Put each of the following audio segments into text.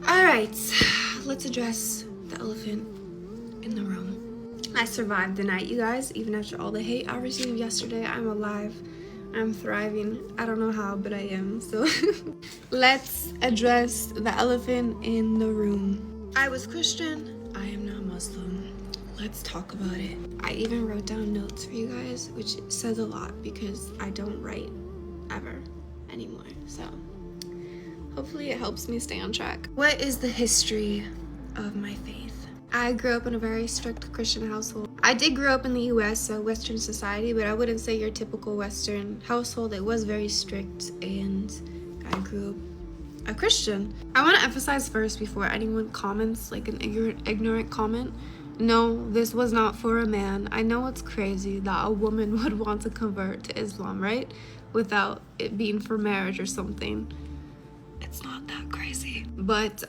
Alright, let's address the elephant in the room. I survived the night, you guys. Even after all the hate I received yesterday, I'm alive. I'm thriving. I don't know how, but I am. So let's address the elephant in the room. I was Christian. I am now Muslim. Let's talk about it. I even wrote down notes for you guys, which says a lot because I don't write ever anymore. So hopefully it helps me stay on track. What is the history of my faith? I grew up in a very strict Christian household. I did grow up in the US, so Western society, but I wouldn't say your typical Western household. It was very strict, and I grew up a Christian. I want to emphasize first before anyone comments, like an ignorant comment, no, this was not for a man. I know it's crazy that a woman would want to convert to Islam, right? Without it being for marriage or something. It's not that crazy. But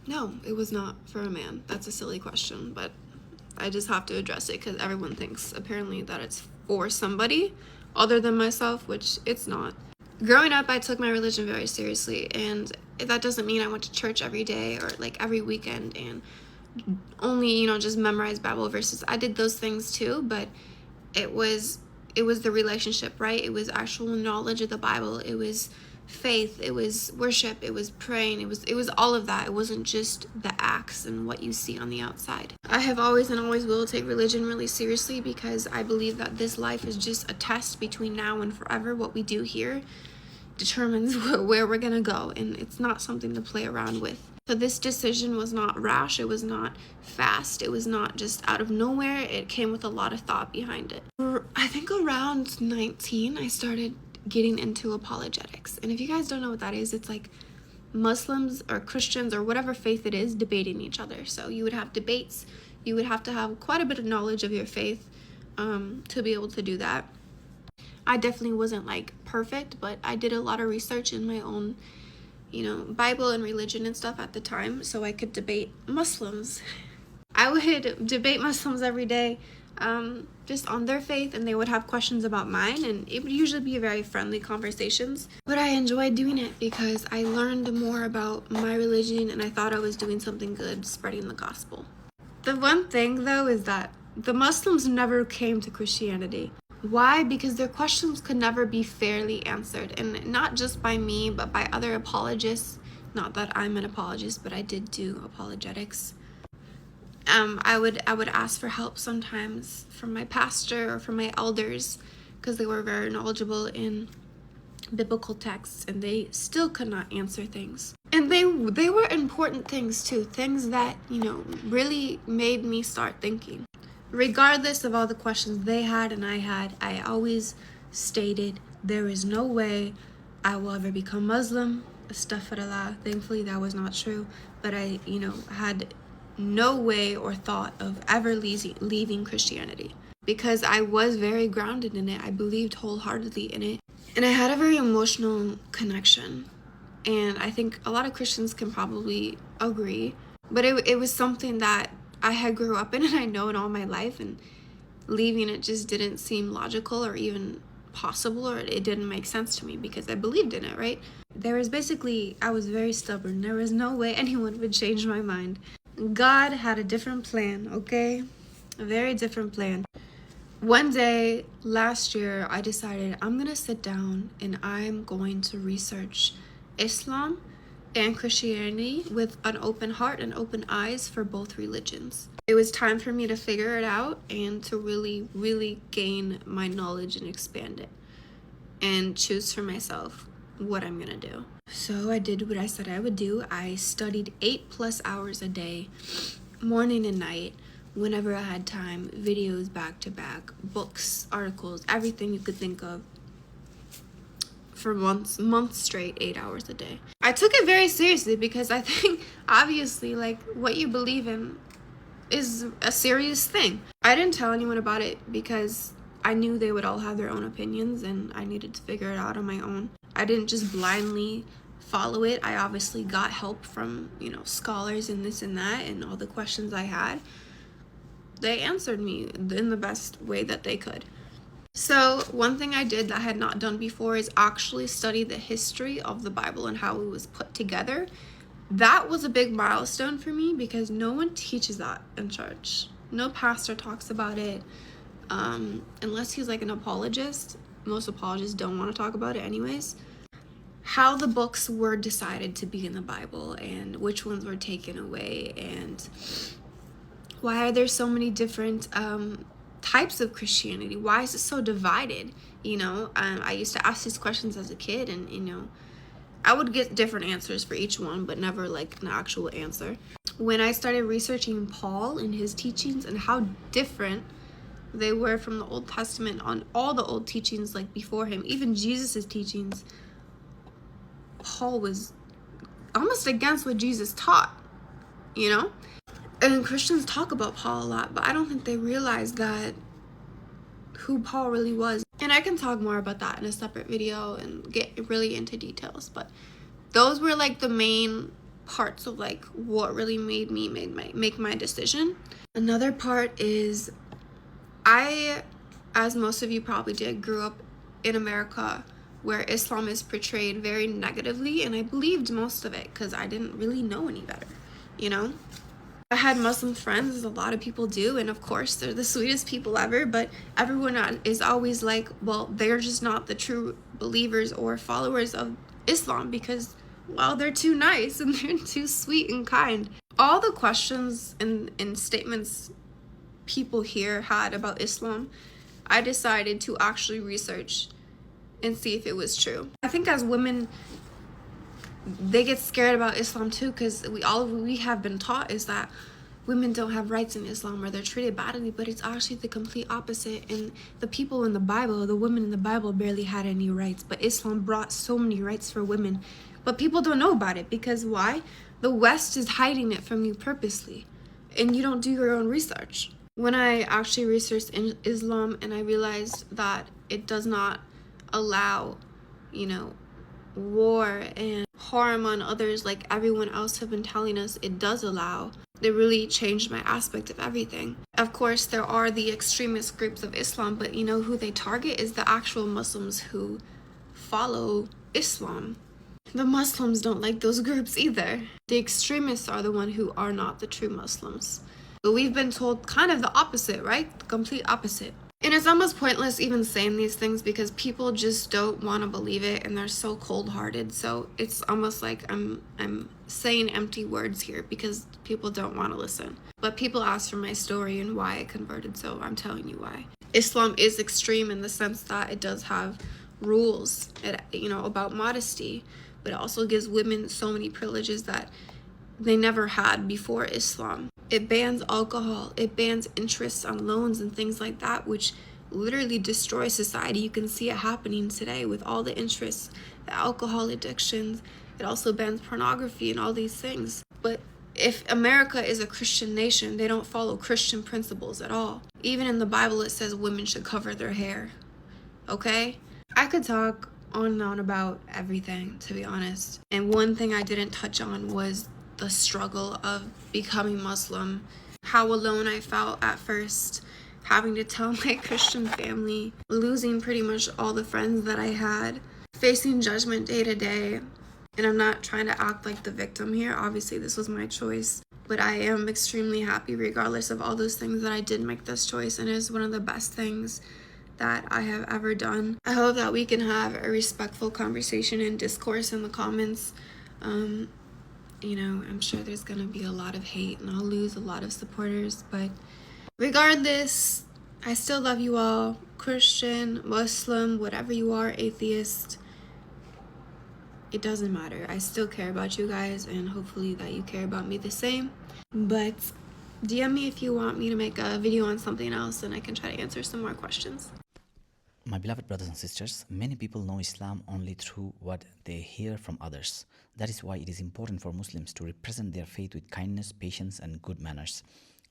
no, it was not for a man. That's a silly question, but I just have to address it because everyone thinks apparently that it's for somebody other than myself, which it's not. Growing up, I took my religion very seriously, and that doesn't mean I went to church every day or like every weekend and only, just memorize Bible verses. I did those things too, but it was the relationship, right? It was actual knowledge of the Bible. It was faith, it was worship, it was praying, it was all of that. It wasn't just the acts and what you see on the outside. I have always and always will take religion really seriously because I believe that this life is just a test between now and forever. What we do here determines where we're gonna go, and it's not something to play around with. So this decision was not rash, it was not fast, it was not just out of nowhere. It came with a lot of thought behind it. I think around 19 I started getting into apologetics. And if you guys don't know what that is, it's like Muslims or Christians or whatever faith it is debating each other. So you would have debates, you would have to have quite a bit of knowledge of your faith to be able to do that. I definitely wasn't like perfect, but I did a lot of research in my own Bible and religion and stuff at the time, so I could debate Muslims. I would debate Muslims every day, just on their faith, and they would have questions about mine, and it would usually be very friendly conversations. But I enjoyed doing it because I learned more about my religion, and I thought I was doing something good, spreading the gospel. The one thing, though, is that the Muslims never came to Christianity. Why? Because their questions could never be fairly answered, and not just by me, but by other apologists. Not that I'm an apologist, but I did do apologetics. I would ask for help sometimes from my pastor or from my elders because they were very knowledgeable in biblical texts, and they still could not answer things. And they were important things too, things that really made me start thinking. Regardless of all the questions they had and I had, I always stated there is no way I will ever become Muslim. Astaghfirullah. Thankfully that was not true, but I had no way or thought of ever leaving Christianity because I was very grounded in it. I believed wholeheartedly in it, and I had a very emotional connection, and I think a lot of Christians can probably agree, but it was something that I had grew up in and I known all my life, and leaving it just didn't seem logical or even possible, or it didn't make sense to me because I believed in it, right? I was very stubborn. There was no way anyone would change my mind. God had a different plan, okay? A very different plan. One day last year, I decided I'm gonna sit down and I'm going to research Islam and Christianity with an open heart and open eyes for both religions. It was time for me to figure it out and to really, really gain my knowledge and expand it and choose for myself what I'm gonna do. So I did what I said I would do. I studied 8+ hours a day, morning and night, whenever I had time, videos back to back, books, articles, everything you could think of, for months straight, 8 hours a day. I took it very seriously because I think obviously like what you believe in is a serious thing. I didn't tell anyone about it because I knew they would all have their own opinions and I needed to figure it out on my own. I didn't just blindly follow it. I obviously got help from scholars and this and that, and all the questions I had, they answered me in the best way that they could. So one thing I did that I had not done before is actually study the history of the Bible and how it was put together That was a big milestone for me because no one teaches that in church. No pastor talks about it, unless he's like an apologist. Most apologists don't want to talk about it anyways. How the books were decided to be in the Bible and which ones were taken away, and why are there so many different types of Christianity? Why is it so divided? I used to ask these questions as a kid, and I would get different answers for each one, but never like an actual answer. When I started researching Paul and his teachings and how different they were from the Old Testament on all the old teachings like before him, even Jesus's teachings, Paul was almost against what Jesus taught, And Christians talk about Paul a lot, but I don't think they realize that who Paul really was. And I can talk more about that in a separate video and get really into details, but those were like the main parts of like what really made me make my decision. Another part is I, as most of you probably did, grew up in America where Islam is portrayed very negatively, and I believed most of it because I didn't really know any better, I had Muslim friends, as a lot of people do, and of course they're the sweetest people ever, but everyone is always like, well, they're just not the true believers or followers of Islam because, well, they're too nice and they're too sweet and kind. All the questions and statements people here had about Islam, I decided to actually research and see if it was true. I think as women, they get scared about Islam too, because we have been taught is that women don't have rights in Islam or they're treated badly, but it's actually the complete opposite. And the people in the Bible, the women in the Bible barely had any rights, but Islam brought so many rights for women. But people don't know about it because why? The West is hiding it from you purposely, and you don't do your own research. When I actually researched Islam and I realized that it does not allow, war and harm on others like everyone else have been telling us it does allow, it really changed my aspect of everything. Of course, there are the extremist groups of Islam, but who they target is the actual Muslims who follow Islam. The Muslims don't like those groups either. The extremists are the ones who are not the true Muslims. But we've been told kind of the opposite, right? The complete opposite. And it's almost pointless even saying these things because people just don't want to believe it and they're so cold-hearted. So it's almost like I'm saying empty words here because people don't want to listen. But people ask for my story and why I converted, so I'm telling you why. Islam is extreme in the sense that it does have rules, about modesty, but it also gives women so many privileges that they never had before Islam. It bans alcohol, it bans interest on loans and things like that, which literally destroys society. You can see it happening today with all the interests, the alcohol addictions. It also bans pornography and all these things. But if America is a Christian nation, they don't follow Christian principles at all. Even in the Bible, it says women should cover their hair. Okay? I could talk on and on about everything, to be honest. And one thing I didn't touch on was the struggle of becoming Muslim, how alone I felt at first, having to tell my Christian family, losing pretty much all the friends that I had, facing judgment day to day. And I'm not trying to act like the victim here. Obviously, this was my choice, but I am extremely happy regardless of all those things that I did make this choice, and it is one of the best things that I have ever done. I hope that we can have a respectful conversation and discourse in the comments. I'm sure there's gonna be a lot of hate and I'll lose a lot of supporters, but regardless, I still love you all. Christian, Muslim, whatever you are, atheist, it doesn't matter. I still care about you guys, and hopefully that you care about me the same. But DM me if you want me to make a video on something else and I can try to answer some more questions. My beloved brothers and sisters, many people know Islam only through what they hear from others. That is why it is important for Muslims to represent their faith with kindness, patience, and good manners.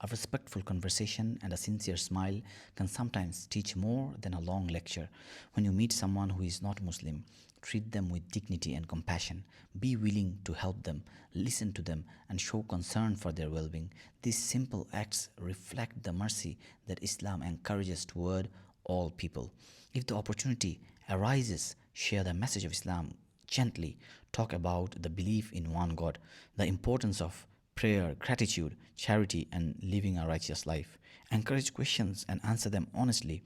A respectful conversation and a sincere smile can sometimes teach more than a long lecture. When you meet someone who is not Muslim, treat them with dignity and compassion. Be willing to help them, listen to them, and show concern for their well-being. These simple acts reflect the mercy that Islam encourages toward all people. If the opportunity arises, share the message of Islam gently. Talk about the belief in one God, the importance of prayer, gratitude, charity, and living a righteous life. Encourage questions and answer them honestly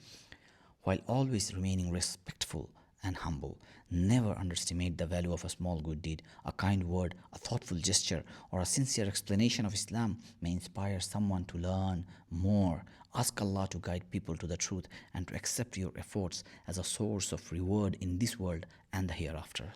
while always remaining respectful and humble. Never underestimate the value of a small good deed. A kind word, a thoughtful gesture, or a sincere explanation of Islam may inspire someone to learn more. Ask Allah to guide people to the truth and to accept your efforts as a source of reward in this world and the hereafter.